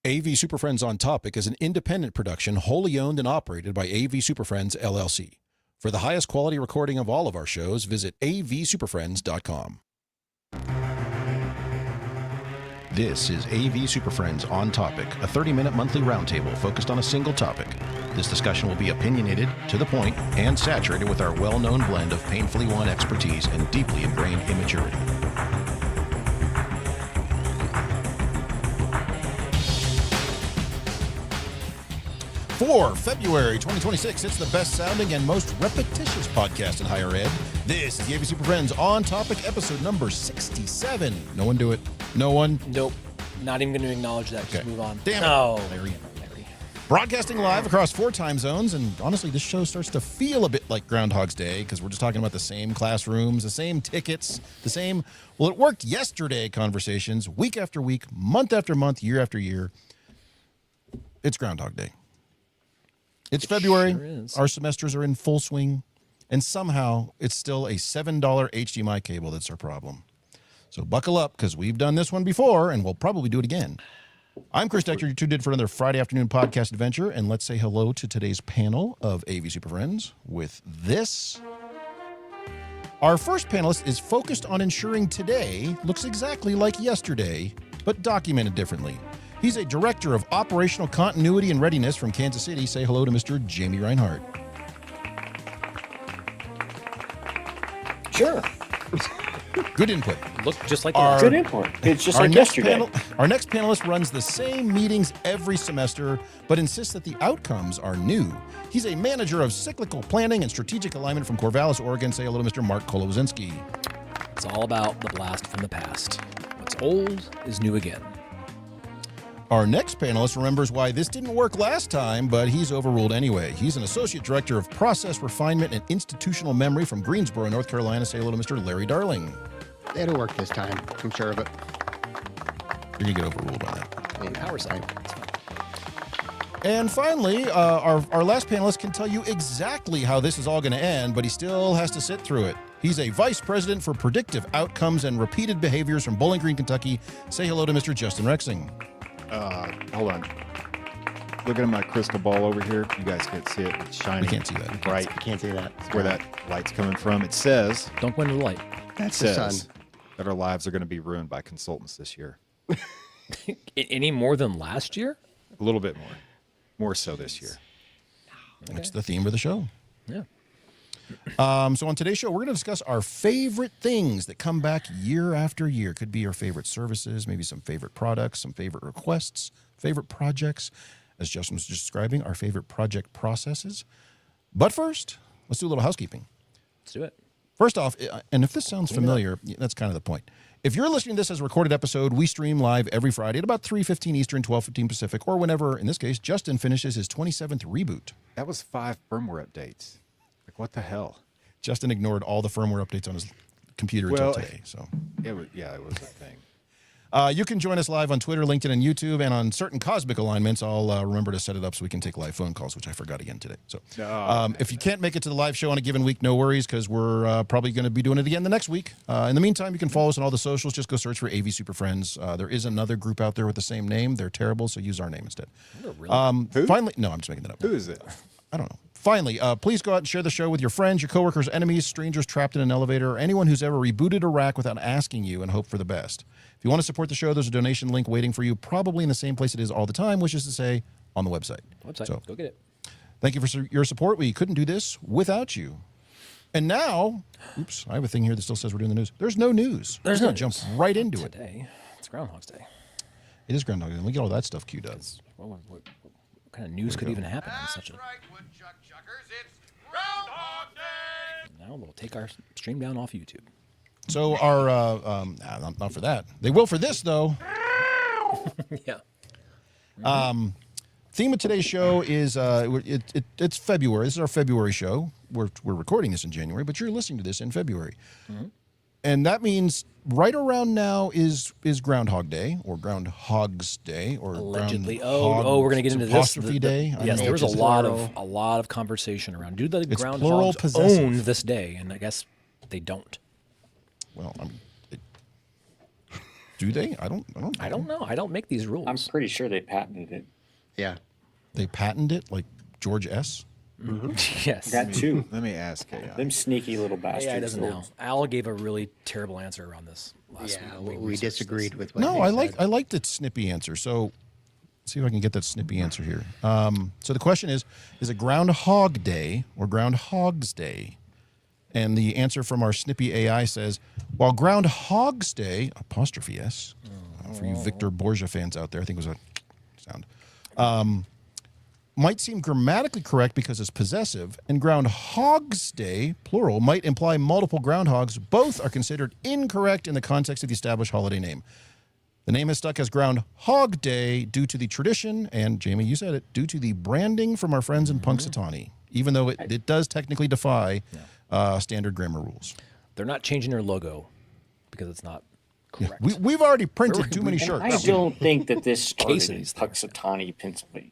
AV SuperFriends on Topic is an independent production wholly owned and operated by AV SuperFriends, LLC. For the highest quality recording of all of our shows, visit avsuperfriends.com. This is AV SuperFriends on Topic, a 30-minute monthly roundtable focused on a single topic. This discussion will be opinionated, to the point, and saturated with our well-known blend of painfully won expertise and deeply ingrained immaturity. For February 2026, it's the best sounding and most repetitious podcast in higher ed. This is the AV SuperFriends on Topic, episode number 67. No one do it. No one. Nope. Not even going to acknowledge that. Okay. Just move on. Damn it. Larry. Broadcasting live across 4 time zones, and honestly, this show starts to feel a bit like Groundhog's Day because we're just talking about the same classrooms, the same tickets, the same, well, it worked yesterday conversations, week after week, month after month, year after year. It's Groundhog Day. It's February, sure our semesters are in full swing, and somehow it's still a $7 HDMI cable that's our problem. So buckle up, because we've done this one before, and we'll probably do it again. I'm Chris Decker, you tuned in for another Friday afternoon podcast adventure, and let's say hello to today's panel of AV SuperFriends with this. Our first panelist is focused on ensuring today looks exactly like yesterday, but documented differently. He's a director of operational continuity and readiness from Kansas City. Say hello to Mr. Jamie Reinhardt. Sure. Good input. Look just like good input. It's just like yesterday. Our next panelist runs the same meetings every semester, but insists that the outcomes are new. He's a manager of cyclical planning and strategic alignment from Corvallis, Oregon. Say hello to Mr. Mark Kolowazinski. It's all about the blast from the past. What's old is new again. Our next panelist remembers why this didn't work last time, but he's overruled anyway. He's an associate director of process refinement and institutional memory from Greensboro, North Carolina. Say hello to Mr. Larry Darling. It'll work this time. I'm sure of it. You're going to get overruled on that. Power side. And finally, our last panelist can tell you exactly how this is all going to end, but he still has to sit through it. He's a vice president for predictive outcomes and repeated behaviors from Bowling Green, Kentucky. Say hello to Mr. Justin Rexing. Hold on. Looking at my crystal ball over here. You guys can't see it. It's shiny. We can't see that. Bright. You can't see that. That's where that light's coming from. It says... Don't go into the light. That's the sun. That our lives are going to be ruined by consultants this year. Any more than last year? A little bit more. More so this year. Okay. That's the theme of the show. Yeah. So on today's show, we're going to discuss our favorite things that come back year after year. Could be our favorite services, maybe some favorite products, some favorite requests, favorite projects. As Justin was just describing, our favorite project processes. But first, let's do a little housekeeping. Let's do it. First off, and if this sounds familiar, that's kind of the point. If you're listening to this as a recorded episode, we stream live every Friday at about 3:15 Eastern, 12:15 Pacific, or whenever, in this case, Justin finishes his 27th reboot. That was 5 firmware updates. Like, what the hell? Justin ignored all the firmware updates on his computer until today. So it was a thing. You can join us live on Twitter, LinkedIn, and YouTube. And on certain cosmic alignments, I'll remember to set it up so we can take live phone calls, which I forgot again today. So if you can't make it to the live show on a given week, no worries, because we're probably going to be doing it again the next week. In the meantime, you can follow us on all the socials. Just go search for AV SuperFriends. There is another group out there with the same name. They're terrible, so use our name instead. Who? Finally, no, I'm just making that up. Who is it? I don't know. Finally, please go out and share the show with your friends, your coworkers, enemies, strangers trapped in an elevator, or anyone who's ever rebooted a rack without asking you, and hope for the best. If you want to support the show, there's a donation link waiting for you, probably in the same place it is all the time, which is to say, on the website. So, go get it. Thank you for your support. We couldn't do this without you. And now, oops, I have a thing here that still says we're doing the news. There's no news. There's no jump right into it. Today, it's Groundhog's Day. It is Groundhog's Day. We get all that stuff queued up. What kind of news could even happen on such a... Now we'll take our stream down off YouTube. So our, not for that. They will for this, though. Yeah. Theme of today's show is, it's February. This is our February show. We're recording this in January, but you're listening to this in February. Mm-hmm. And that means right around now is Groundhog Day, or Groundhog's Day, or allegedly. We're going to get into this. Day. Yes, there was a lot of conversation around. Do the groundhogs own this day? And I guess they don't. Well, Do they? I don't know. I don't make these rules. I'm pretty sure they patented it. Yeah. They patented it like George S. Yes. That too. Let me ask AI. Them sneaky little bastards. AI doesn't know. Al gave a really terrible answer around this last Yeah, week. we disagreed with what No, they I said. liked its snippy answer. So let's see if I can get that snippy answer here. So the question is it Groundhog Day or Groundhog's Day? And the answer from our snippy AI says, while Groundhog's Day, apostrophe S, for you Victor Borgia fans out there, I think it was a sound, might seem grammatically correct because it's possessive, and Groundhog's Day, plural, might imply multiple groundhogs. Both are considered incorrect in the context of the established holiday name. The name is stuck as Groundhog Day due to the tradition, and Jamie, you said it, due to the branding from our friends in Punxsutawney, even though it does technically defy standard grammar rules. They're not changing their logo because it's not correct. We've already printed too many And shirts. I don't think that this started in Casey's there. Punxsutawney, Pennsylvania.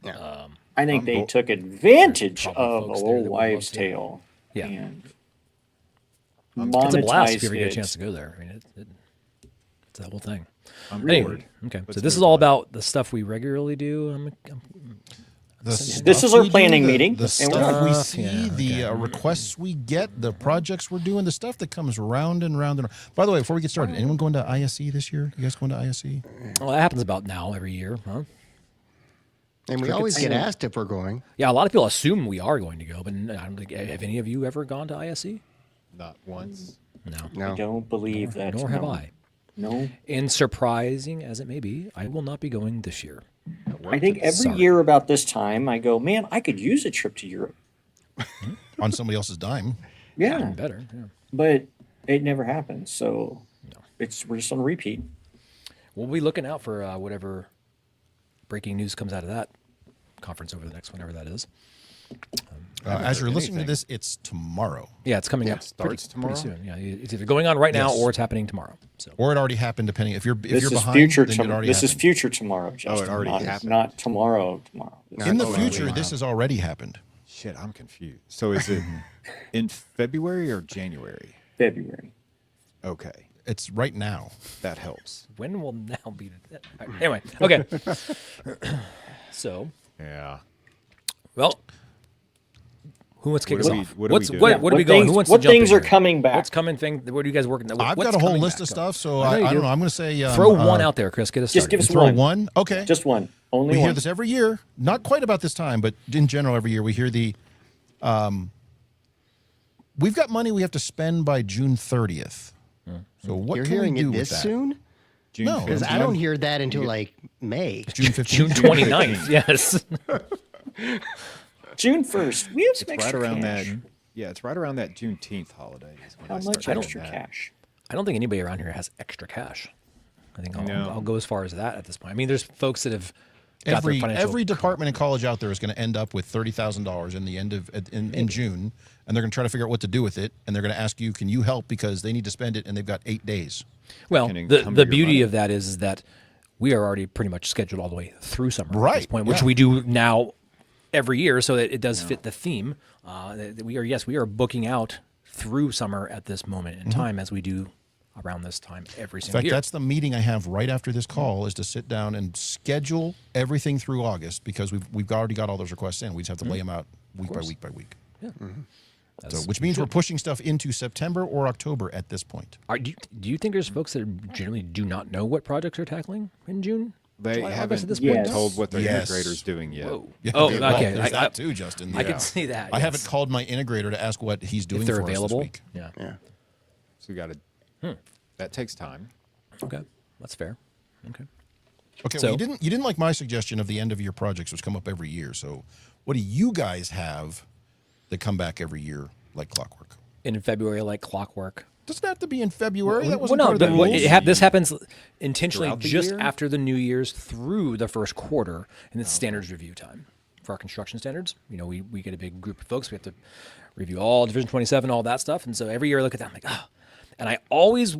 Yeah. I think they took advantage Probably of a folks there old that would wives' love to. tale Yeah. and It's a blast if monetized you ever get a it. chance to go there. I mean, it's the whole thing. I'm Anyway, bored. okay. Let's So this move is all on. about the stuff we regularly do. This is our planning meeting, The and we're stuff we not- see, Yeah, the requests we get, the projects we're doing, the stuff that comes round and round and round. By the way, before we get started, anyone going to ISE this year? You guys going to ISE? Well, that happens about now every year, huh? And we always get asked if we're going. Yeah, a lot of people assume we are going to go, but I don't think. Have any of you ever gone to ISE? Not once. No. No. I don't believe that. Nor have no. I. No. And surprising as it may be, I will not be going this year. I think every Sorry. year about this time, I go, man, I could use a trip to Europe. On somebody else's dime. Yeah, Even better. Yeah. but it never happens. So we're just on repeat. We'll be looking out for whatever breaking news comes out of that conference over the next whenever that is. As you're heard listening to anything. this, it's tomorrow. Yeah, it's coming Yeah, up. it starts tomorrow? Pretty soon. Yeah, it's either going on right now Yes. or it's happening tomorrow. So Or it already happened, depending. If you're This you're is behind, future. then it already This is happened. future tomorrow, Justin. already not, happened. Not tomorrow. Tomorrow. In the Oh, future, wow. this has already happened. Shit, I'm confused. So is it in February or January? February. Okay, It's right now. that helps. when will now be the anyway? Okay. So, Yeah. well, who wants to kick What us are we- off? what are What's we what, doing? what are we going? Who wants What to jump things in are here? coming back? What's coming? What are you guys working? I've what's got a whole coming list back? of stuff, so I know you I do. don't know. I'm going to say Throw one out there, Chris. Get us Just started. give us Throw one. one. Okay. Just one. Only We one. hear this every year. Not quite about this time, but in general, every year we hear the. We've got money we have to spend by June 30th. So what You're can hearing we do it with this that? soon? June No, 5th. Because I don't hear that until like May. June 15th. June 29th. Yes. June 1st. We have some It's right extra around cash. that. Yeah, it's right around that Juneteenth holiday. Is when How I much start extra doing that. cash? I don't think anybody around here has extra cash. I think No. I'll go as far as that at this point. I mean, there's folks that have got their financial. Every department in college out there is going to end up with $30,000 in the end of in June, and they're going to try to figure out what to do with it, and they're going to ask you, "Can you help?" Because they need to spend it, and they've got 8 days. Well, Can the encumber your beauty money. of that is that we are already pretty much scheduled all the way through summer at this Right, point, which yeah. we do now every year, so that it does fit the theme. That we are booking out through summer at this moment in time, as we do around this time every In single fact, year. that's the meeting I have right after this call is to sit down and schedule everything through August because we've already got all those requests in. We just have to lay them out week by week by week. So, which means we're pushing stuff into September or October at this point. Do you think there's folks that generally do not know what projects are tackling in June? They July, August haven't at this point? been Yes. told what their Yes. integrator's doing yet. Whoa. Yeah, Oh, well, okay. there's I that too, Justin. I Yeah. can see that. I yes. haven't called my integrator to ask what he's doing if they're for us available. this week. Yeah. Yeah. So we got to. That takes time. Okay. That's fair. Okay. Okay, So- well, you didn't like my suggestion of the end of year projects, which come up every year. So, what do you guys have that come back every year like clockwork? In February, like clockwork. Doesn't have to be in February. That Well, wasn't no, part of the rules. this happens intentionally Throughout the just year? after the New Year's through the first quarter, and it's standards review time for our construction standards. You know, we get a big group of folks. We have to review all Division 27, all that stuff, and so every year I look at that, I'm like, oh, and I always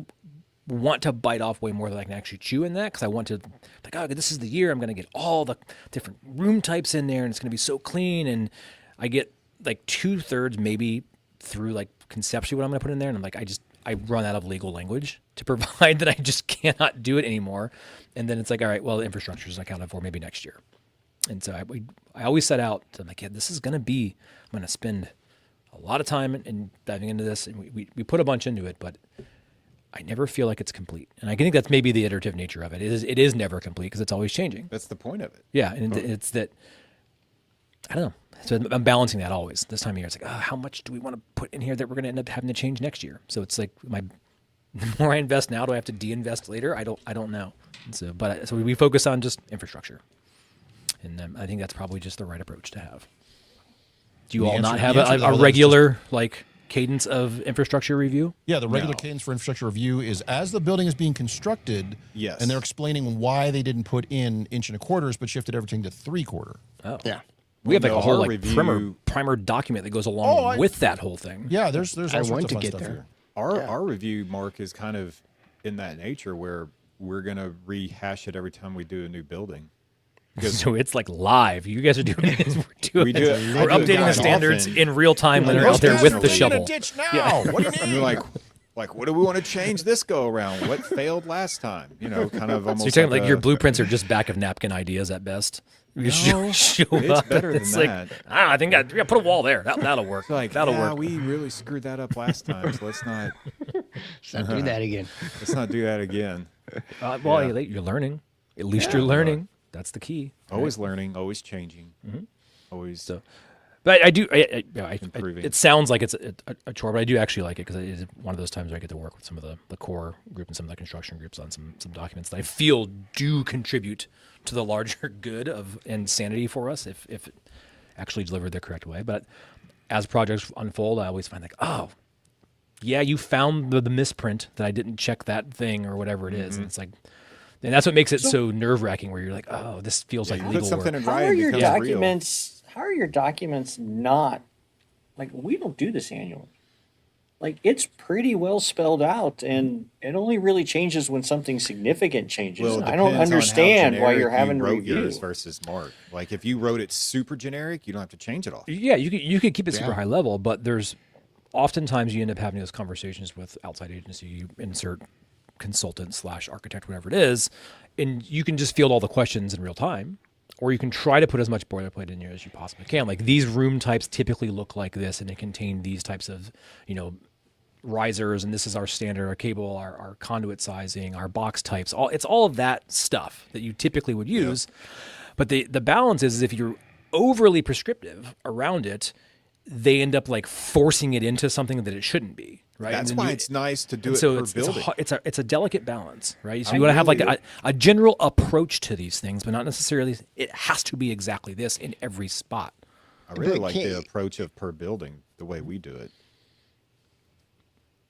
want to bite off way more than I can actually chew in that because I want to, like, oh, this is the year I'm going to get all the different room types in there, and it's going to be so clean, and I get like 2/3 maybe through like conceptually what I'm going to put in there, and I'm like, I run out of legal language to provide that I just cannot do it anymore. And then it's like, all right, well, the infrastructure is accounted for maybe next year. And so I always set out to like, yeah, this is going to be, I'm going to spend a lot of time in diving into this. And we put a bunch into it, but I never feel like it's complete. And I think that's maybe the iterative nature of it. It is never complete because it's always changing. That's the point of it. Yeah. And it's that, I don't know. So I'm balancing that always. This time of year, it's like, how much do we want to put in here that we're going to end up having to change next year? So it's like the more I invest now, do I have to de-invest later? I don't know. And so we focus on just infrastructure. And I think that's probably just the right approach to have. Do you all not have a regular like cadence of infrastructure review? Yeah, the regular cadence for infrastructure review is as the building is being constructed, yes, and they're explaining why they didn't put in 1 1/4 but shifted everything to 3/4. Oh. Yeah. We have like a whole review, primer document that goes along with that whole thing. Yeah, there's all sorts want of to fun get stuff there. here. Our review, Mark, is kind of in that nature where we're going to rehash it every time we do a new building. So it's like live. You guys are doing it. We're updating the standards often. in real time when they're out there with the shovel. In a ditch now. What do you mean? And we're like, what do we want to change this go around? What failed last time? You know, kind of almost. So you're talking like your blueprints are just back of napkin ideas at best. You show it's up. better than It's that. like, I think we got to put a wall there. That'll work. It's like, that'll yeah, work. we really screwed that up last time, so let's not Do that again. do that again. Well, you're learning. At least you're learning. That's the key. Always learning, always changing, always. So, but I do. Improving. It sounds like it's a chore, but I do actually like it because it is one of those times where I get to work with some of the core group and some of the construction groups on some documents that I feel do contribute to the larger good and sanity for us if it actually delivered the correct way. But as projects unfold, I always find like, oh, yeah, you found the misprint that I didn't check that thing or whatever it is, and it's like. And that's what makes it so nerve-wracking where you're like, oh, this feels like you legal put something work. in How are writing your becomes real. documents? How are your documents not like we don't do this annually? Like it's pretty well spelled out, and it only really changes when something significant changes. Well, it I don't depends on how understand why generic you're having you to wrote review. yours versus Mark. Like if you wrote it super generic, you don't have to change it all. Yeah, you could keep it super high level, but there's oftentimes you end up having those conversations with outside agency, you insert consultant / architect, whatever it is, and you can just field all the questions in real time, or you can try to put as much boilerplate in here as you possibly can. Like these room types typically look like this, and they contain these types of, risers, and this is our standard, our cable, our conduit sizing, our box types. It's all of that stuff that you typically would use. But the balance is if you're overly prescriptive around it, they end up like forcing it into something that it shouldn't be. Right. That's why it's nice to do it so per building. It's a delicate balance, right? So you want to have like a general approach to these things, but not necessarily it has to be exactly this in every spot. I really But like the approach of per building, the way we do it.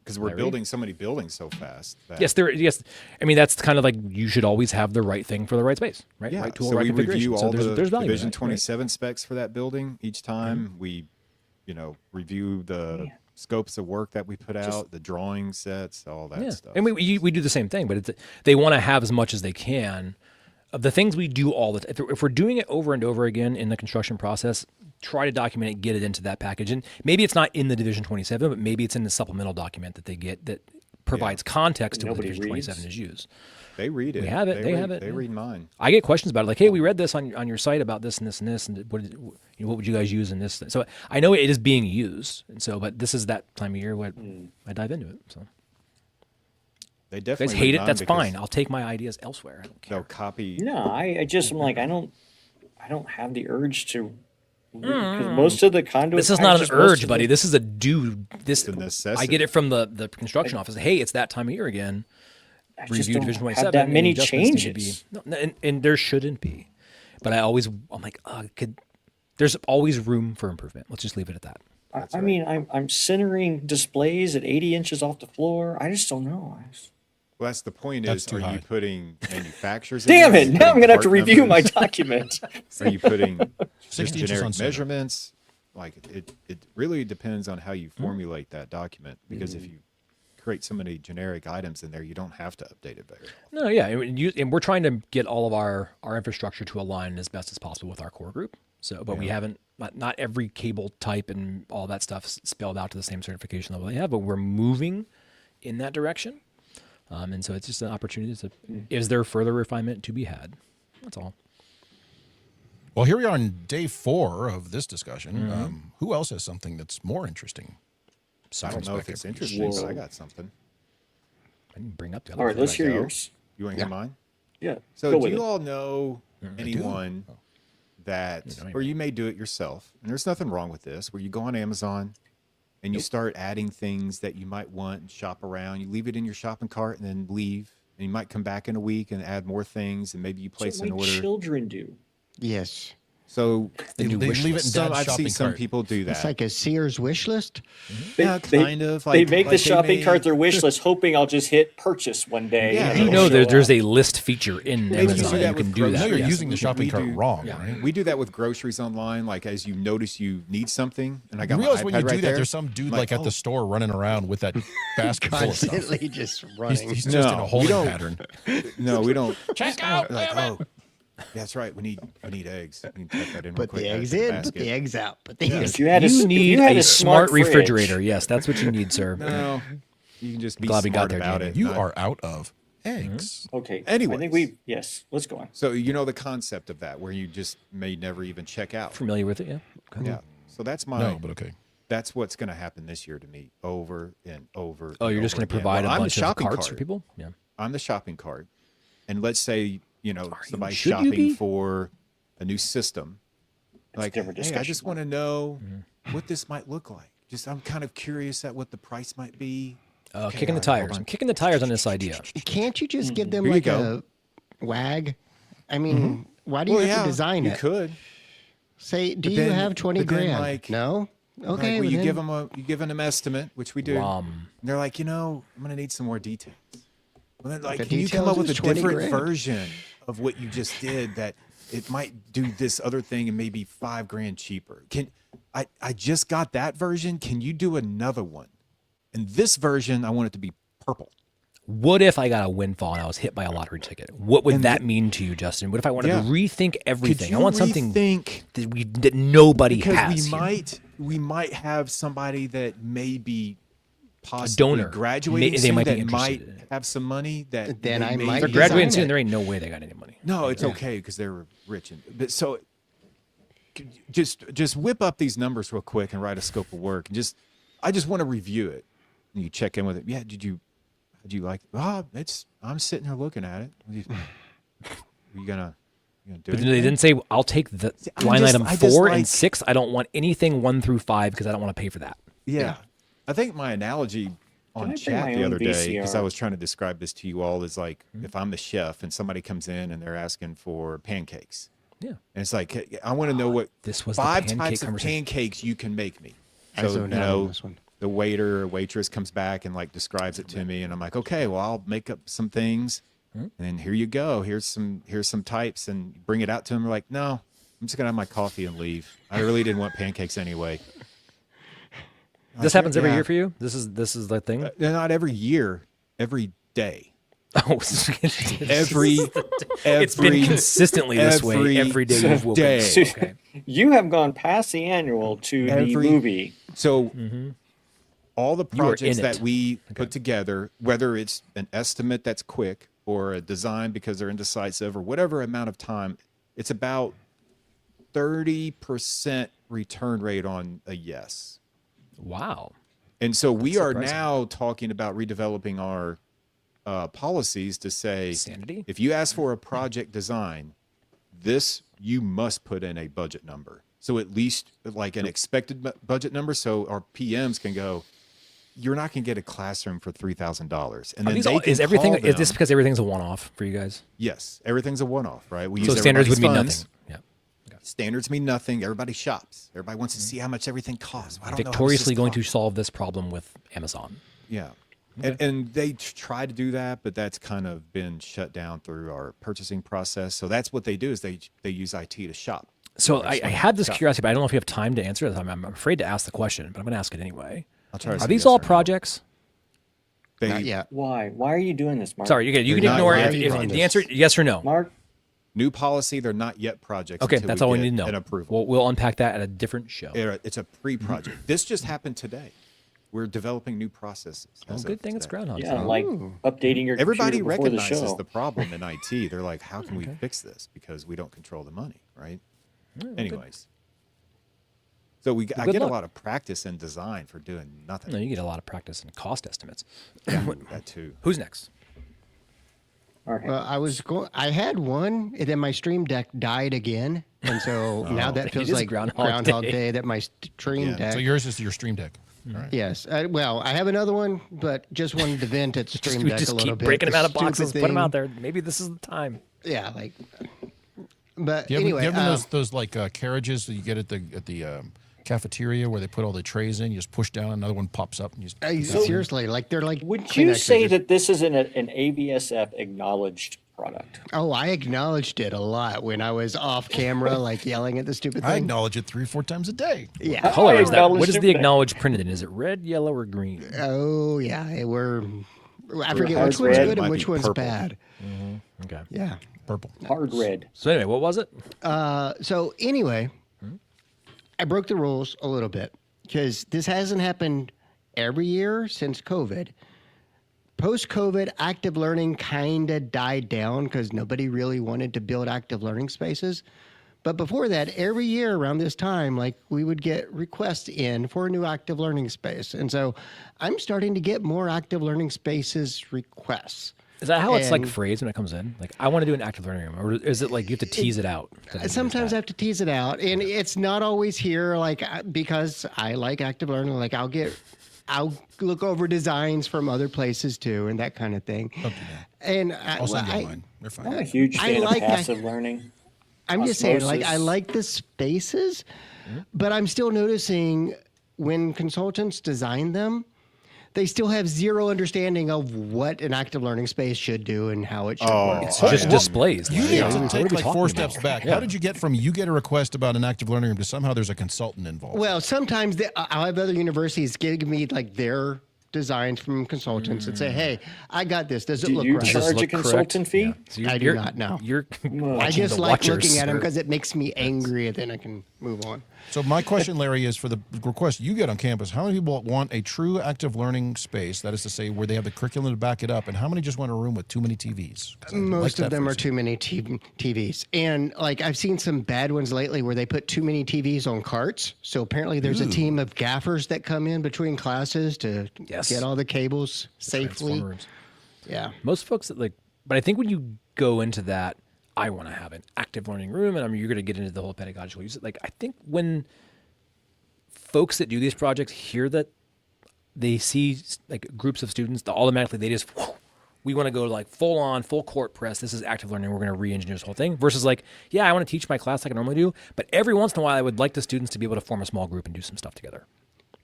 Because we're building so many buildings so fast. Yes. I mean, that's kind of like you should always have the right thing for the right space, right? Yeah. Right tool, So right we configuration. review So all the there's value in Division that, 27 specs for that building each time. We, review the scopes of work that we put out, the drawing sets, all that stuff. And we do the same thing, but they want to have as much as they can of the things we do all the time. If we're doing it over and over again in the construction process, try to document it, get it into that package. And maybe it's not in the Division 27, but maybe it's in the supplemental document that they get that provides context to what the Division 27 is used. They read it. We have it. They have it. They read mine. I get questions about it, like, "Hey, we read this on your site about this and this and this, and what would you guys use in this?" So I know it is being used, and so but this is that time of year when I dive into it. So They if you definitely guys hate read it. mine That's because fine. I'll take my ideas elsewhere. I don't care. They'll copy. No, I just am like I don't have the urge to. Because most of the conduit. This is not an packages, most urge, of buddy. the- This is a do. This It's a necessity. I get it from the construction office. Hey, it's that time of year again. I just Review don't Division have 27. that and many adjustments need to be- changes. No, and there shouldn't be. But I'm like, there's always room for improvement. Let's just leave it at that. I mean, I'm centering displays at 80 inches off the floor. I just don't know. Well, that's the point. That's Is too are high. you putting manufacturers? in Damn there? Are it! you Now I'm putting gonna have to part review my numbers? document. Are you putting 60 just inches on generic center. measurements? Like it really depends on how you formulate that document. Because if you create so many generic items in there, you don't have to update it very often. No, yeah, and we're trying to get all of our infrastructure to align as best as possible with our core group. So, but we haven't not every cable type and all that stuff spelled out to the same certification level they have, but we're moving in that direction. And so it's just an opportunity to, is there further refinement to be had? That's all. Well, here we are on day 4 of this discussion. Who else has something that's more interesting? I don't know if it's interesting, but I got something. I didn't bring up the other. All right, let's hear go? yours. You want to hear mine? Yeah. So go do with you it. all know anyone that, or you may do it yourself, and there's nothing wrong with this, where you go on Amazon and you start adding things that you might want and shop around. You leave it in your shopping cart and then leave, and you might come back in a week and add more things, and maybe you place That's an what order. children do. Yes. So They leave it in some, dad's I've shopping seen some cart. people do that. It's like a Sears wish list. Yeah, kind of. They Like, make like the shopping may- cart their wish list, hoping I'll just hit purchase one day. Yeah. and You it'll know show there's up. a list feature in Maybe you Amazon. do that You can with do I that. know you're yes. using the shopping We cart do- wrong, yeah. right? We do that with groceries online. Like as you notice you need something, and I You got realize my when iPad you do right that, there. there's some dude I'm like at the store running around with that basket full of stuff. Constantly just He's, running. he's just in No, a we holding don't. pattern. No, we don't. Check out. Like, oh, that's right. We need eggs. We can type that in real Put quick, the add it eggs to the in, put basket. the eggs out. Put the Yeah. eggs If you had You if need you had a smart fridge- refrigerator. Yes, that's what you need, sir. No, you can just be Glad we got smart there, about Jamie. it. You not- are out of eggs. Okay. I Anyways. think we yes. Let's go on. So you know the concept of that, where you just may never even check out. Familiar with it? Yeah. Okay. Yeah. So that's my. No, but okay. That's what's going to happen this year to me, over and over. Oh, and you're just over going to again. provide Well, a I'm the bunch of shopping carts for cart. people? Yeah. I'm the shopping cart, and let's say somebody's should you shopping be? for a new system. That's a Like, different hey, I discussion. just want to know what this might look like. Just I'm kind of curious at what the price might be. Okay, Kicking the all right, hold tires. on. I'm kicking the tires on this idea. Can't you just give them Here you like go. a wag? I mean, why do you have to design you it? could. Say, do But you then- have 20 but then, grand? like- No? Okay. Like, well, well you then- give them an estimate, which we do. Rom. And they're like, I'm going to need some more details. Well, then, like, The can you come details up with a is 20 different grand. version of what you just did that it might do this other thing and maybe $5,000 cheaper? I just got that version. Can you do another one? And this version, I want it to be purple. What if I got a windfall and I was hit by a lottery ticket? What would And that mean to you, Justin? What if I wanted Yeah. to rethink Could everything? you I want something rethink? that nobody Because has. we might have somebody that may be possibly donor. graduating They soon might be that interested might in it. have some money that Then they I may might If they're be- graduating design soon, it. there ain't no way they got any money. No, it's okay because they're rich. But so just whip up these numbers real quick and write a scope of work. And I just want to review it. And you check in with it. Yeah, did you like? I'm sitting here looking at it. Are you gonna do But it? they didn't say, I'll take the I'm line just- item I just 4 like- and 6. I don't want anything 1 through 5 because I don't want to pay for that. Yeah. I think my analogy I on bring chat my the own other day, because I VCR? was trying to describe this to you all, is like if I'm the chef and somebody comes in and they're asking for pancakes. Yeah. And it's like, hey, I want to know what This was the 5 pancake types of conversation. pancakes you can make me. I So, zoned out on this one. the waiter or waitress comes back and like describes it to me, and I'm like, okay, well, I'll make up some things, and then here you go. Here's some types, and bring it out to them. They're like, no, I'm just gonna have my coffee and leave. I really didn't want pancakes anyway. This happens every yeah. year for you? This is the thing? Not every year, every day. Oh, it's been consistently this way every day you've woken day. up. Okay. You have gone past the annual to the Every- movie. So all the You are projects in that it. we put together, whether it's an estimate that's quick or a design because they're indecisive or whatever amount of time, it's about 30% return rate on a yes. Wow. And so we That's are surprising. now talking about redeveloping our policies to say, Sanity? if you ask for a project design, this you must put in a budget number. So at least like an expected budget number, so our PMs can go, you're not going to get a classroom for $3,000. And Are then these they all, can is everything? call Is this them- because everything's a one-off for you guys? Yes, everything's a one-off, right? We So use standards would everybody's mean funds. nothing. Yeah. Standards mean nothing. Everybody shops. Everybody wants to see how much everything costs. I don't know how much Victoriously this going to costs. solve this problem with Amazon. Yeah. And they try to do that, but that's kind of been shut down through our purchasing process. So that's what they do is they use IT to shop. So I had this Yeah. curiosity, but I don't know if you have time to answer it. I'm afraid to ask the question, but I'm going to ask it anyway. I'll try to Are say these yes all or no. projects? They, Not yet. Why? Why are you doing this, Mark? Sorry, you can They're not ignore it. ready If for the this. answer yes or no. Mark, New policy, they're not yet projects. Okay, until that's we all we get need to know. An approval. We'll unpack that at a different show. It's a pre-project. This just happened today. We're developing new processes. Well, good thing it's Groundhog Yeah, Day. like updating your Everybody computer before the recognizes show. the problem in IT. They're like, how can we fix this? Because we don't control the money, right? Anyways. So I good get luck. a lot of practice in design for doing nothing. No, you get a lot of practice in cost estimates. That too. Who's next? Okay. Well, I had one, and then my Stream Deck died again, and so now that feels is like Groundhog Day. Day that my Stream Yeah. Deck. So yours is your Stream Deck. All right. Yes. Well, I have another one, but just wanted to vent at Stream We Deck just a little keep bit. breaking them The out of stupid boxes, put them thing. out there. Maybe this is the time. Yeah, like. But Do you anyway, ever those like carriages that you get at the cafeteria where they put all the trays in? You just push down, another one pops up, and you just seriously, like they're like. Would you Kleenexes, say just- that this is an AVSF acknowledged product? Oh, I acknowledged it a lot when I was off camera, like yelling at the stupid I thing. acknowledge it 3 or 4 times a day. Yeah. Color is that? acknowledged What is it the back. acknowledged printed in? Is it red, yellow, or green? Oh yeah, I forget hard which one's red. good Might and be which one's purple. bad. Okay. Yeah. Purple. Hard red. So anyway, what was it? So anyway, I broke the rules a little bit because this hasn't happened every year since COVID. Post-COVID, active learning kind of died down because nobody really wanted to build active learning spaces. But before that, every year around this time, like we would get requests in for a new active learning space. And so I'm starting to get more active learning spaces requests. Is that how it's like And- phrased when it comes in? Like, I want to do an active learning room, or is it like you have to tease it out? Sometimes I have to tease it out, and it's not always here. Like because I like active learning, like I'll look over designs from other places too, and that kind of thing. Don't do that. And I'll send you mine. They're I'm a fine. huge I fan like of that. passive learning. I'm just saying, like I Osmosis. like the spaces, but I'm still noticing when consultants design them, they still have zero understanding of what an active learning space should do and how it should work. It's just displays. You Like, need what to are take we like talking 4 about? steps back. Yeah. How did you get from you get a request about an active learning room to somehow there's a consultant involved? Well, sometimes I'll have other universities give me like their designs from consultants and say, "Hey, I got this. Does it Do look you right?" Does this charge a look correct? consultant fee? Yeah. So I do not know. You're I watching just the like watchers. looking at them because it makes me angry, and then I can move on. So my question, Larry, is for the request you get on campus, how many people want a true active learning space, that is to say, where they have the curriculum to back it up, and how many just want a room with too many TVs? 'Cause I like Most that of them for are a too many TVs. And like I've seen some bad ones lately where they put too many TVs on carts. So apparently there's a team of gaffers that come in between classes to Yes. get all the cables safely. Transformer rooms. Yeah. Most folks that like, but I think when you go into that, I want to have an active learning room, and you're going to get into the whole pedagogical use. Like, I think when folks that do these projects hear that, they see like groups of students, automatically they just, we want to go like full court press. This is active learning. We're going to re-engineer this whole thing. Versus like, yeah, I want to teach my class like I normally do, but every once in a while I would like the students to be able to form a small group and do some stuff together.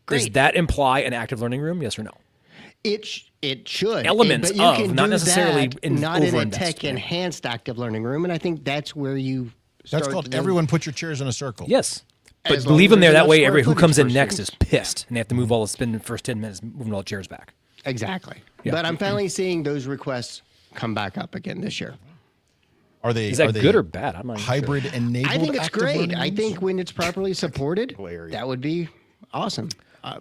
Does Great. that imply an active learning room? Yes or no? It should. Elements but you of, can not do necessarily that, in not in a over-invest, yeah. tech enhanced active learning room. And I think that's where you That's start called to- everyone put your chairs in a circle. Yes. But As long leave as them there. there's That enough way, square who footage comes in for next is students. pissed, and they have to move all the spend the first 10 minutes moving all the chairs back. Exactly. Yeah. But I'm finally seeing those requests come back up again this year. Are they Is that are they good or bad? I'm not even sure. hybrid enabled? I think it's active great. learning I rooms? think when it's properly supported, Hilarious. that would be awesome.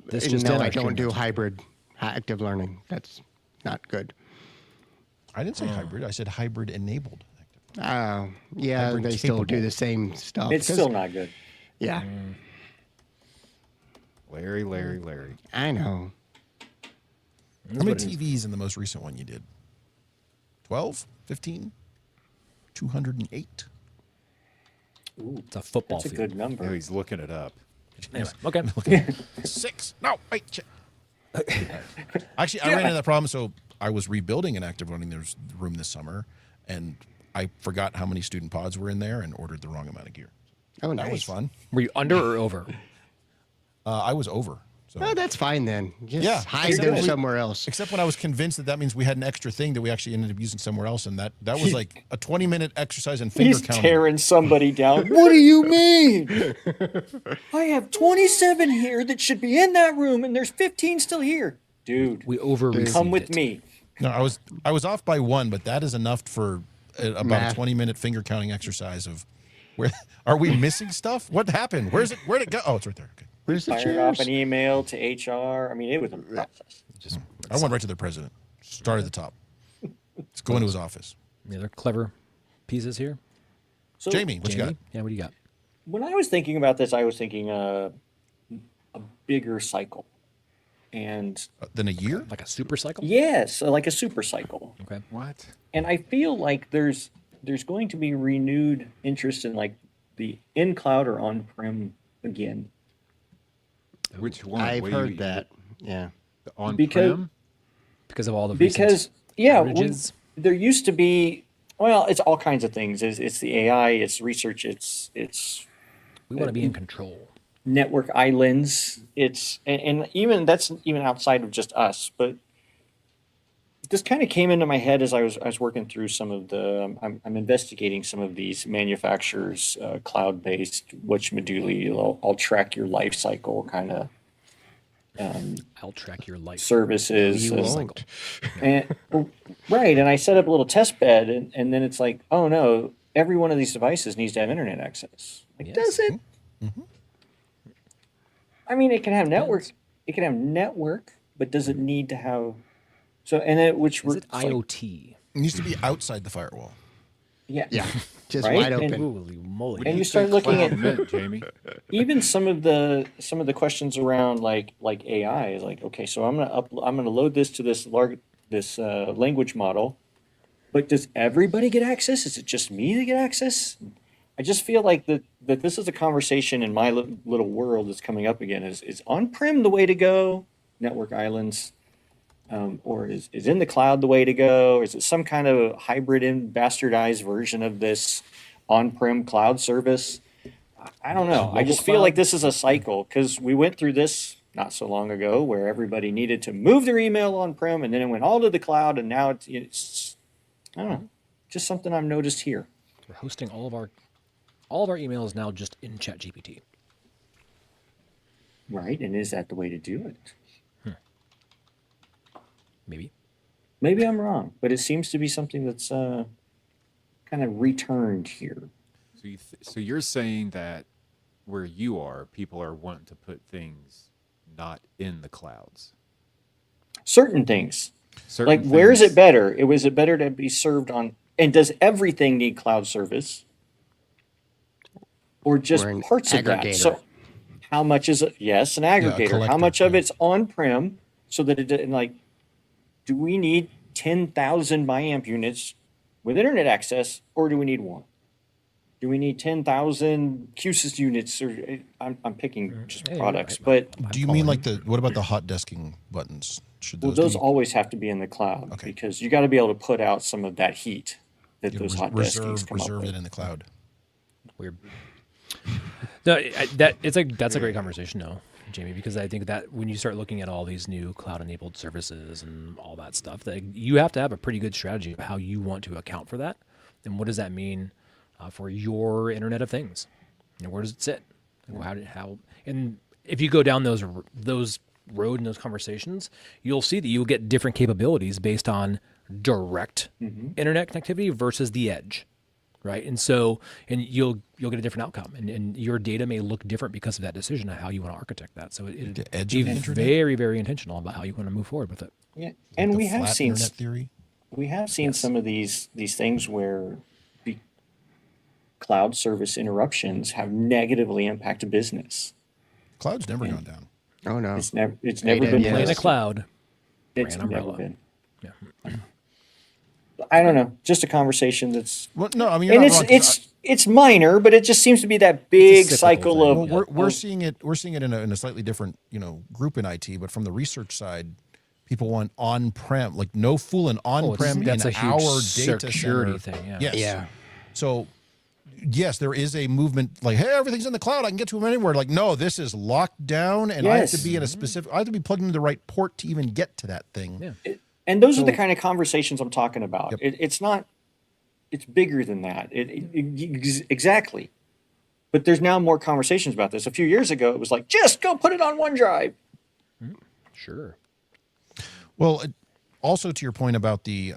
This And just no, in, I actually. don't do hybrid active learning. That's not good. I didn't say hybrid. I said hybrid enabled. Yeah, Hybrid they still do capable. the same stuff. It's 'cause- still not good. Yeah, Larry. I know. How many TVs in the most recent one you did? 12? 15? 208? It's a football That's a field. good number. Oh, he's looking it up. Anyway, okay. 6. No, wait. Actually, I ran into that problem. So I was rebuilding an active learning room this summer, and I forgot how many student pods were in there and ordered the wrong amount of gear. Oh, That nice. was fun. Were you under or over? I was over. So. Oh, that's fine then. Just Yeah, hide except them we- somewhere else. Except when I was convinced that means we had an extra thing that we actually ended up using somewhere else, and that was like a 20-minute exercise in finger He's counting. tearing somebody down. What do you mean? I have 27 here that should be in that room, and there's 15 still here. Dude, We over come with me. No, I was off by 1, but that is enough for about Math. a 20-minute finger counting exercise of where are we missing stuff? What happened? Where'd it go? Oh, it's right there. Okay. Where's the Fired off chairs? an email to HR. I mean, it was a process. Just I went right to the president. Start at the top. Let's go into his office. the other clever pieces here. So Jamie, what you got? Jamie? Yeah, what do you got? when I was thinking about this, I was thinking a bigger cycle. And Then a year? Like a super cycle? yes, like a super cycle. Okay. What? And I feel like there's going to be renewed interest in like the in cloud or on prem again. Which one? I've Wait, heard that. Yeah. On Because- prem? Because of all the Because yeah, outages? there used to be, well, it's all kinds of things. It's the AI, it's research, it's we want to be in control. network islands. It's and even that's even outside of just us. But this kind of came into my head as I was working through some of the. I'm investigating some of these manufacturers, cloud-based, which I'll track your life cycle kind of I'll track your life. services. You and- won't. And, right, and I set up a little test bed, and then it's like, oh no, every one of these devices needs to have internet access. Like, Yes. does it? I mean, it can have network. It can have network, but does it need to have? So, and then which Is we're it like, IoT? It needs to be outside the firewall. yeah, Yeah. Just Right? wide And- open. Holy moly. And you start looking Cloud at meant, Jamie. even some of the questions around like AI is like, okay, so I'm gonna load this to this language model, but does everybody get access? Is it just me that get access? I just feel like that this is a conversation in my little world that's coming up again. Is on-prem the way to go? Network islands, or is in the cloud the way to go? Or is it some kind of hybrid and bastardized version of this on-prem cloud service? I don't know. I Local just feel like cloud? this is a cycle because we went through this not so long ago where everybody needed to move their email on-prem and then it went all to the cloud and now it's I don't know, just something I've noticed here. We're hosting all of our emails now just in ChatGPT. Right, and is that the way to do it? Maybe. Maybe I'm wrong, but it seems to be something that's kind of returned here. So you're saying that where you are, people are wanting to put things not in the clouds. Certain things. Certain Like, where is things- it better? Was it better to be served on, and does everything need cloud service? Or just Or an parts of that? aggregator. So how much is it? Yes, an aggregator. How collector, much of yeah. it's on-prem so that it didn't like, do we need 10,000 MyAmp units with internet access or do we need one? Do we need 10,000 QSys units or I'm picking just Yeah, you're products, right. but Do you mean like what about the hot desking buttons? Should well, those, those be always have to be in the cloud Okay. because you got to be able to put out some of that heat that those hot deskings come up reserve it with. in the cloud? Weird. No, that's a great conversation, though, Jamie, because I think that when you start looking at all these new cloud-enabled services and all that stuff, that you have to have a pretty good strategy of how you want to account for that, and what does that mean for your Internet of Things, and where does it sit, and how, and if you go down those road and those conversations, you'll see that you'll get different capabilities based on direct internet connectivity versus the edge. Right. And so, and you'll get a different outcome and your data may look different because of that decision of how you want to architect that. So it'd The edge be of the internet? very, very intentional about how you want to move forward with it. Yeah, and The we have flat seen internet theory. some of these things where the cloud service interruptions have negatively impacted business. Cloud's never gone down. Oh no. It's never been AWS. Play in a listed. cloud. It's brand never umbrella. been. Yeah. I don't know. Just a conversation that's Well, no, I mean you're and not wrong, 'cause it's minor, but it just seems to be that big cyclical cycle thing. of well, we're seeing it in a slightly different group in IT, but from the research side, people want on-prem, like no fooling on-prem in that's a huge our data security center. thing, yeah. Yes. Yeah. So yes, there is a movement like, hey, everything's in the cloud. I can get to them anywhere. Like, no, this is locked down, and I have to Yes. be in a specific. I have to be plugged into the right port to even get to that thing. Yeah. and those are the kind of conversations I'm talking about. Yep. It's not. It's bigger than that. Exactly. But there's now more conversations about this. A few years ago, it was like, just go put it on OneDrive. Sure. Well, also to your point about the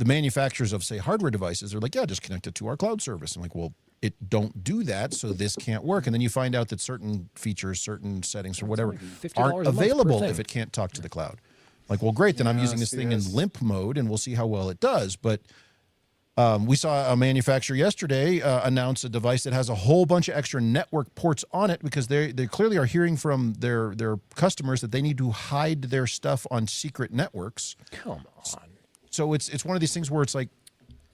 manufacturers of say hardware devices, they're like, yeah, just connect it to our cloud service. I'm like, well, it don't do that, so this can't work. And then you find out that certain features, certain settings, or whatever $50 aren't a month per available thing. if it can't talk to the cloud. Like, well, great, then I'm using this thing in limp mode, and we'll see how well it does. But we saw a manufacturer yesterday announce a device that has a whole bunch of extra network ports on it because they clearly are hearing from their customers that they need to hide their stuff on secret networks. Come on. So it's one of these things where it's like,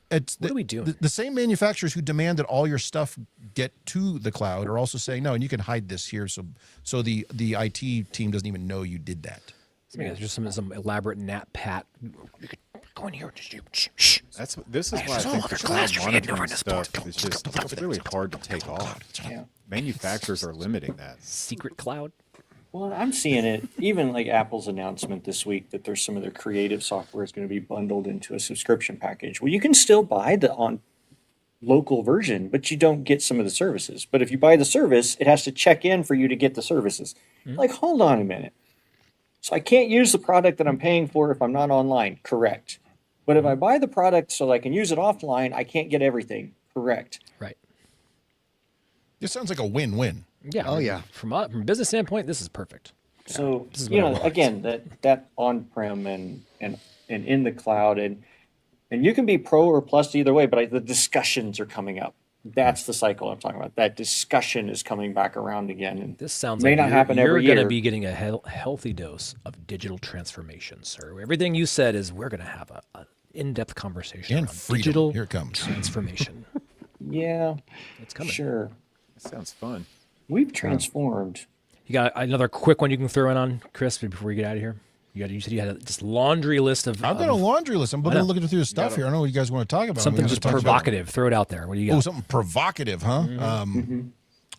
What are we doing? The same manufacturers who demand that all your stuff get to the cloud are also saying, no, and you can hide this here, so the IT team doesn't even know you did that. There's just some elaborate NatPat. You could go in here and just shh. This is why I think the cloud monitoring stuff is just it's really hard to take off. Yeah. Manufacturers are limiting that. Secret cloud. Well, I'm seeing it, even like Apple's announcement this week that there's some of their creative software is going to be bundled into a subscription package. Well, you can still buy the on local version, but you don't get some of the services. But if you buy the service, it has to check in for you to get the services. Like, hold on a minute. So I can't use the product that I'm paying for if I'm not online. Correct. But if I buy the product so I can use it offline, I can't get everything. Correct. Right. This sounds like a win-win. Yeah. Oh, yeah. From a business standpoint, this is perfect. So, This is you what I know, want. again, that on-prem and in the cloud, and you can be pro or plus either way, but the discussions are coming up. That's the cycle I'm talking about. That discussion is coming back around again. And This sounds may like not happen you're every going to year. be getting a healthy dose of digital transformation, sir. Everything you said is we're going to have a in-depth conversation And around freedom. digital Here it comes. transformation. Yeah, It's coming. sure. That sounds fun. We've transformed. You got another quick one you can throw in on, Chris, before we get out of here? You said you had this laundry list of I've got a laundry list. I'm looking through the stuff here. I don't know what you guys want to talk about. something We just can talk about- provocative. Throw it out there. What do you got? Oh, something provocative, huh?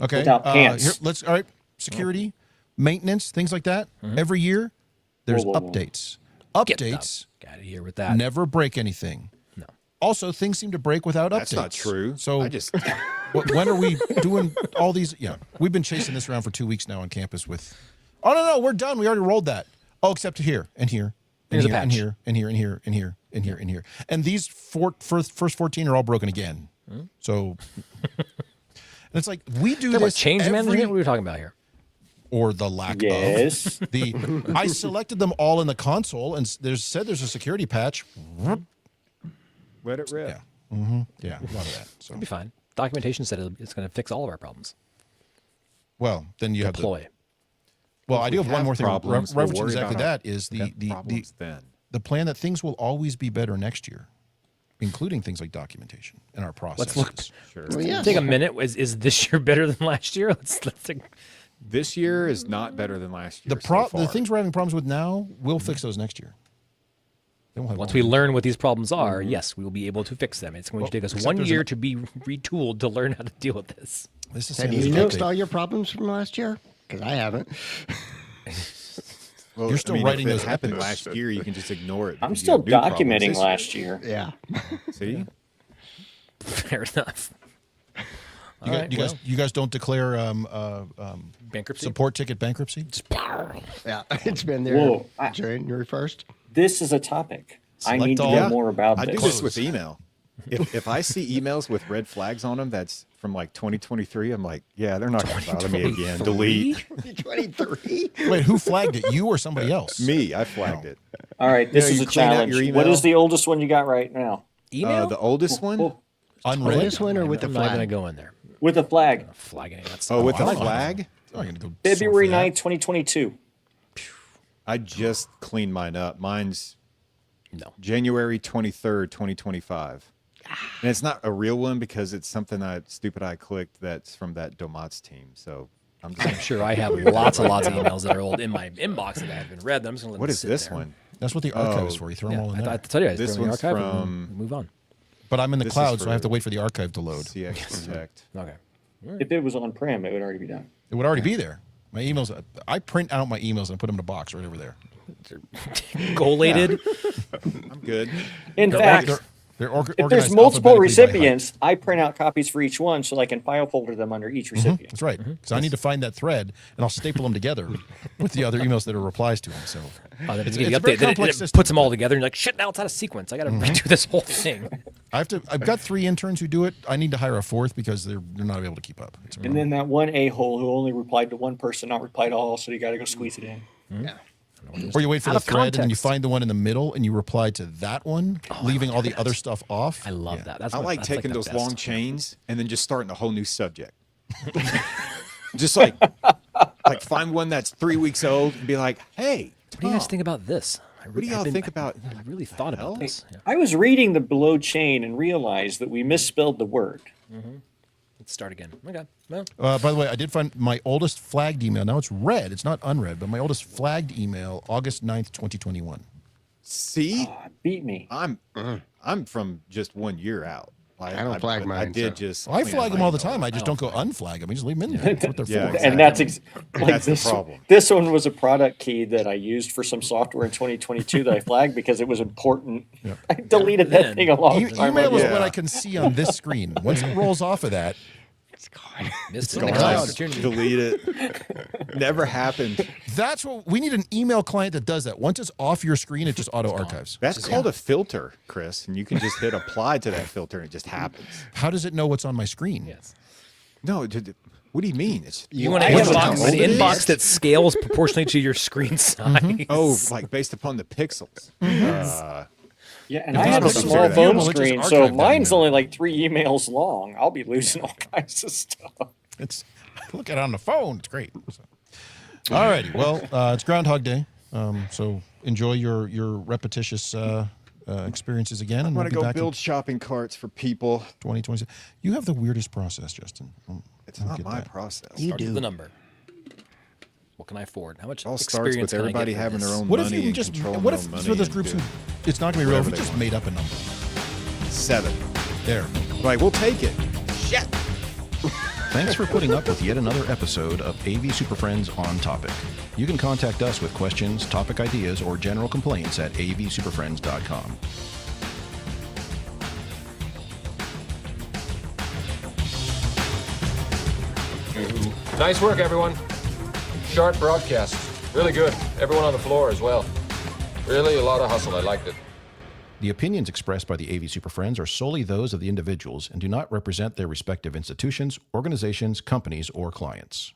Okay. Without pants. All right. Security, maintenance, things like that. Every year, there's Whoa, whoa, whoa. updates. Get Updates out of here with that. never break anything. No. Also, things seem to break without updates. That's not true. So I just when are we doing all these? Yeah, we've been chasing this around for 2 weeks now on campus with, oh, no, we're done. We already rolled that. Oh, except here and here. And Here's a here, and patch. here, and here, and here, and here, and here, and here. And these first 14 are all broken again. So, and it's like, we do Talking about this change every, management? What are we talking about here? or the lack Yes. of. I selected them all in the console, and there's a security patch. let it rip. Yeah. Yeah, a lot of that. So, It'll be fine. Documentation said it's going to fix all of our problems. well, then you have Deploy. Well, I do have one more thing. Problems, we'll Referencing worry exactly about that is problems then. the plan that things will always be better next year, including things like documentation and our processes. look. Sure. Well, yeah. Take a minute. Is this year better than last year? Let's take. This year is not better than last year. The things we're having problems with now, we'll fix those next year. Then we'll have Once one. we learn what these problems are, yes, we will be able to fix them. It's going to take us except 1 there's year an- to be retooled to learn how to deal with this. This is Have Sam's you update. fixed all your problems from last year? Because I haven't. Well, You're still I mean, writing if those it happened epics. last year. You can just ignore it. I'm because you still have new problems documenting this last year. Yeah. year. See, Fair enough. You guys don't declare Bankruptcy. support ticket bankruptcy? Yeah. It's been there Whoa, January 1st. This is a topic. I Select need to all. know more about I do this. this with email. If I see emails with red flags on them, that's from like 2023. I'm like, yeah, they're not going to bother me again. Delete 23? Wait, who flagged it? You or somebody else? me. I flagged it. All right, this You is know, a you clean out challenge. your What email. is the oldest one you got right now? Email. The oldest one. Oh, Unread. This one or with the I'm not going to flag? go in there. with a flag. Flagging it. That's Oh, with I the don't know. flag. I'm gonna go February surf for that. 9th, 2022. I just cleaned mine up. Mine's no. January 23rd, 2025. And it's not a real one because it's something I clicked that's from that Domots team. So I'm just I'm sure I have lots and lots of emails that are old in my inbox that I haven't read. I'm just going to let what them is sit this there. one? That's what the archive is for. You throw them Yeah, all in there. I tell you, I This throw them in the one's archive and from- move on. But I'm in the This is cloud, so I have to for- wait for the archive to load. CX Protect. Okay. If it was on-prem, it would already be done. It would already be there. My emails, I print out my emails and put them in a box right over there. Collated. I'm good. In Go fact, back. They're If organized there's multiple alphabetically by height. recipients, I print out copies for each one so I can file folder them under each recipient. That's right. Because I need to find that thread, and I'll staple them together with the other emails that are replies to them. So It's it's a a very update. Then complex it system. puts them all together, and you're like, shit, now it's out of sequence. I got to redo this whole thing. I've got 3 interns who do it. I need to hire a 4th because they're not able to keep up. It's a And then that one a-hole who only replied to one person, not replied to all, so you got to go squeeze it in. Yeah. Or you wait for Out the of thread and then you context. find the one in the middle and you reply to that one, leaving all the other stuff off. I love that. That's I what- like that's taking the those best. long chains and then just starting a whole new subject. Just like find one that's 3 weeks old and be like, hey, What do you guys think about this? What do y'all think about? I really thought about this. Yeah. I was reading the below chain and realized that we misspelled the word. Let's start again. Okay. Well, By the way, I did find my oldest flagged email. Now it's red. It's not unread, but my oldest flagged email, August 9th, 2021. See, Beat me. I'm from just 1 year out. Like, I don't flag I mine, did so- just. I clean flag up them my all the email. time. I just don't go unflag them. I just leave them in there. That's what they're Yeah, for. exactly. And that's like That's the this. problem. This one was a product key that I used for some software in 2022 that I flagged because it was important. I deleted that Then thing a long time Email ago. is Yeah. what I can see on this screen. Once it rolls off of that, missed gone. an opportunity. Delete it. Never happened. that's what we need an email client that does that. Once it's off your screen, it just auto archives. That's called a filter, Chris, and you can just hit apply to that filter, and it just happens. How does it know what's on my screen? Yes. No, what do you mean? It's You want an I have inbox, an an inbox that scales proportionally to your screen size. oh, like based upon the pixels. Yeah, and If I it's have a not small reviewable, phone it just screen, archive so that mine's email. only like 3 emails long. I'll be losing all kinds of stuff. It's look at it on the phone. It's great. All righty. Well, it's Groundhog Day, so enjoy your repetitious experiences again, and I'm we'll gonna be go back build in shopping carts for people. 2026. You have the weirdest process, Justin. It's I'll not get my that. process. You Start with do. the number. What can I afford? How much It all starts experience with can I everybody get with having this? their own What if money you and just? controlling What their if own money for those and groups who do it's not going to be real? If we whatever they just want. made up a number. 7. There. Like, we'll take it. Shit. Thanks for putting up with yet another episode of AV SuperFriends on Topic. You can contact us with questions, topic ideas, or general complaints at avsuperfriends.com. Nice work, everyone. Sharp broadcast. Really good. Everyone on the floor as well. Really a lot of hustle. I liked it. The opinions expressed by the AV SuperFriends are solely those of the individuals and do not represent their respective institutions, organizations, companies, or clients.